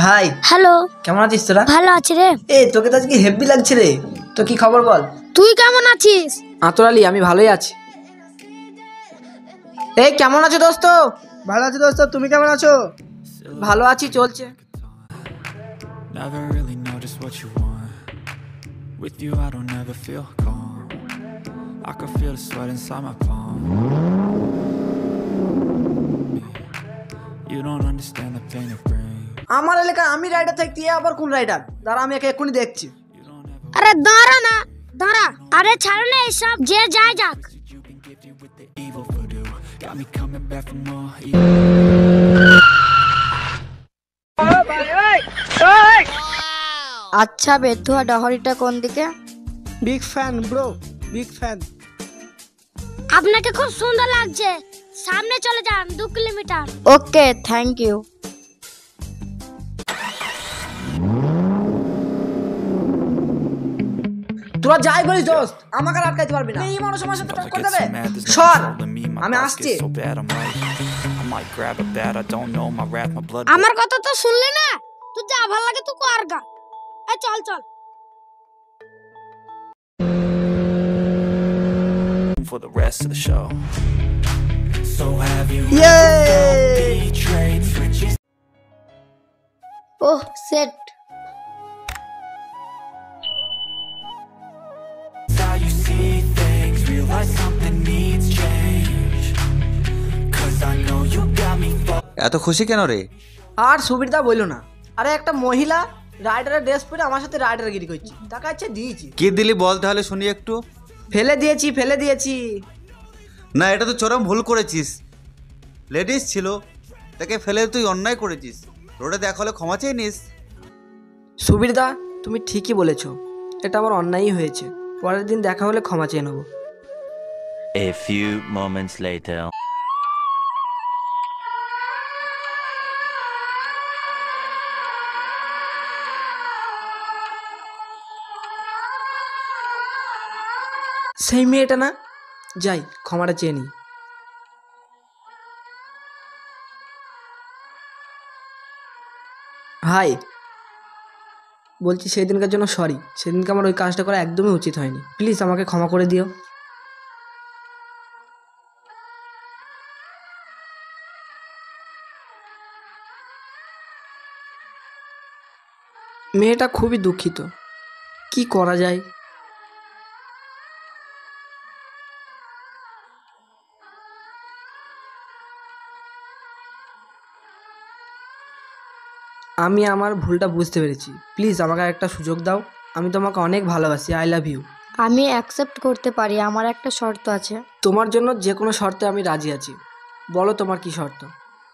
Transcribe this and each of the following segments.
High. Hello, কেমন আছিস তোরা? ভালো আছি রে। এই তোকে তো আজকে হেভি লাগছে রে। তো কি খবর বল? তুই কেমন আছিস? আতর আলী, আমি ভালোই আছি। এই কেমন আছো দোস্ত? ভালো আছি দোস্ত, তুমি কেমন আছো? ভালো আছি, চলছে। Never really know just what you want. With you I don't ever feel calm. I can feel the sweat inside my palm. You don't understand the pain it brings. আমার এলাকায় আমি রাইডার থাকতে আবার কোন রাইডার? দাঁড়া, আমি একে এক্ষুনি দেখছি। আরে দাঁড়া না, দাঁড়া। আরে ছাড় না এসব, যে যায় যাক। You've been gifted with the evil voodoo. Got me coming back for more. আচ্ছা বেথুয়া, ডহরিটা কোন দিকে? Big fan bro, big fan. আপনাকে খুব সুন্দর লাগছে, সামনে চলে যান 2 কিলোমিটার। Okay, thank you. তোরা যাই বলিস দোস্ত, আমাকে আর আটকাইতে পারবি না। এই মানুষ আমার সাথে টক্কর দেবে। সর, আমি আসছি। আমার কথা তো শুনলি না? তুই যা ভালো লাগে তুই কর গা। এই চল চল। For the rest of the show. So have you betrayed switches? Oh set. How you see things, realize something needs change. Cause I know you got me এত খুশি কেন রে? আর সুবিধা বইলো না। আরে একটা মহিলা রাইডারের ড্রেস পরে আমার সাথে রাইডারগিরি করছে, টাকা ইচ্ছে দিয়েছি। কি দিলি বল তাহলে শুনি একটু। ফেলে দিয়েছি, ফেলে দিয়েছি। না, এটা তো চরম ভুল করেছিস। লেডিস ছিল, তাকে ফেলে তুই অন্যায় করেছিস। রোডে দেখা হলে ক্ষমা চেয়ে নিস। সুবিরদা, তুমি ঠিকই বলেছো, এটা আমার অন্যায়ই হয়েছে। পরের দিন দেখা হলে ক্ষমা চেয়ে নেবো। A few moments later. সেই মেয়েটা না, যাই ক্ষমাটা চেয়ে নিই। হাই, বলছি সেদিনকার জন্য সরি। সেদিনকে আমার ওই কাজটা করা একদমই উচিত হয়নি। প্লিজ আমাকে ক্ষমা করে দিও। মেয়েটা খুবই দুঃখিত, কি করা যায়? আমি আমার ভুলটা বুঝতে পেরেছি। প্লিজ আমাকে একটা সুযোগ দাও। আমি তোমাকে অনেক ভালোবাসি। I love you. আমি অ্যাকসেপ্ট করতে পারি, আমার একটা শর্ত আছে। তোমার জন্য যে কোনো শর্তে আমি রাজি আছি। বলো তোমার কি শর্ত?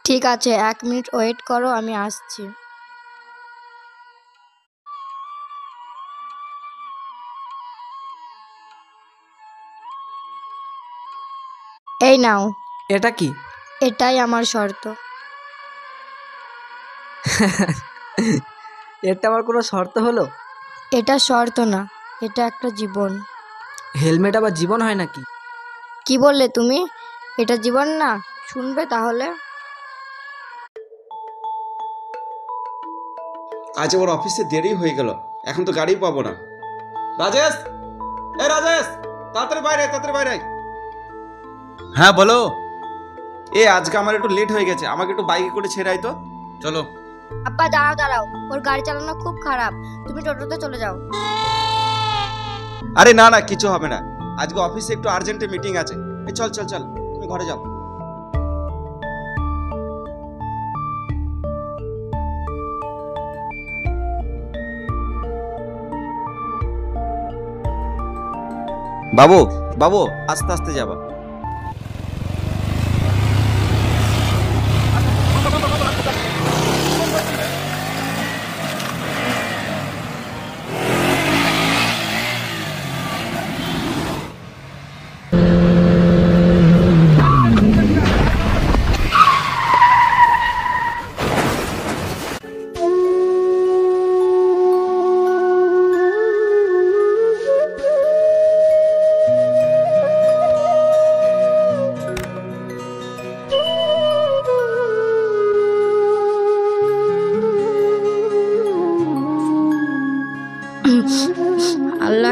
ঠিক আছে, 1 মিনিট ওয়েট করো, আমি আসছি। এই নাও। এটা কি? এটাই আমার শর্ত। এটা আমার কোনো শর্ত হলো? এটা শর্ত না, এটা একটা জীবন। হেলমেট আবার জীবন হয় নাকি? কি বললে তুমি? এটা জীবন না? শুনবে তাহলে? আজ আমার অফিসে দেরি হয়ে গেল, এখন তো গাড়ি পাবো না। রাজেশ, এ রাজেশ, তাড়াতাড়ি বাইরে, তাড়াতাড়ি বাইরে। হ্যাঁ বলো। আজকে আমার একটু লেট হয়ে গেছে, আমাকে একটু বাইকে করে ছেড়ে আয় তো। চলো। আব্বা দাঁড়াও দাঁড়াও, ওর গাড়ি চালানো খুব খারাপ, তুমি টোটোতে চলে যাও। আরে না না, কিছু হবে না। আজকে অফিসে একটু আর্জেন্টে মিটিং আছে। চল চল চল, তুমি ঘরে যাও। বাবু বাবু, আস্তে আস্তে যাবা।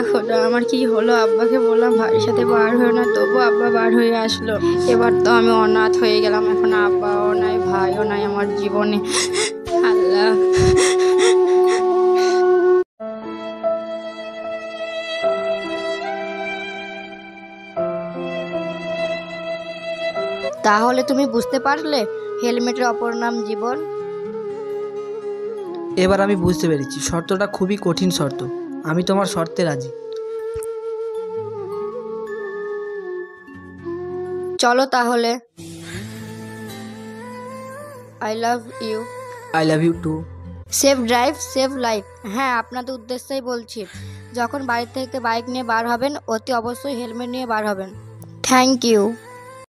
খোদা, আমার কি হলো? আব্বাকে বললাম ভাইয়ের সাথে বার হয়ে না, তবু আব্বা বার হয়ে আসলো। এবার তো আমি অনাথ হয়ে গেলাম, এখন আব্বাও নাই ভাইও নাই আমার জীবনে। আল্লাহ। তাহলে তুমি বুঝতে পারলে হেলমেটের অপর নাম জীবন? এবার আমি বুঝতে পেরেছি, শর্তটা খুবই কঠিন শর্ত। আমি তোমার শর্তে রাজি। চলো তাহলে। I love you. I love you too. Safe drive, save life. হ্যাঁ, আপনাদের উদ্দেশ্যেই বলছি, যখন বাড়ি থেকে বাইক নিয়ে বার হবেন অতি অবশ্যই হেলমেট নিয়ে বার হবেন। Thank you.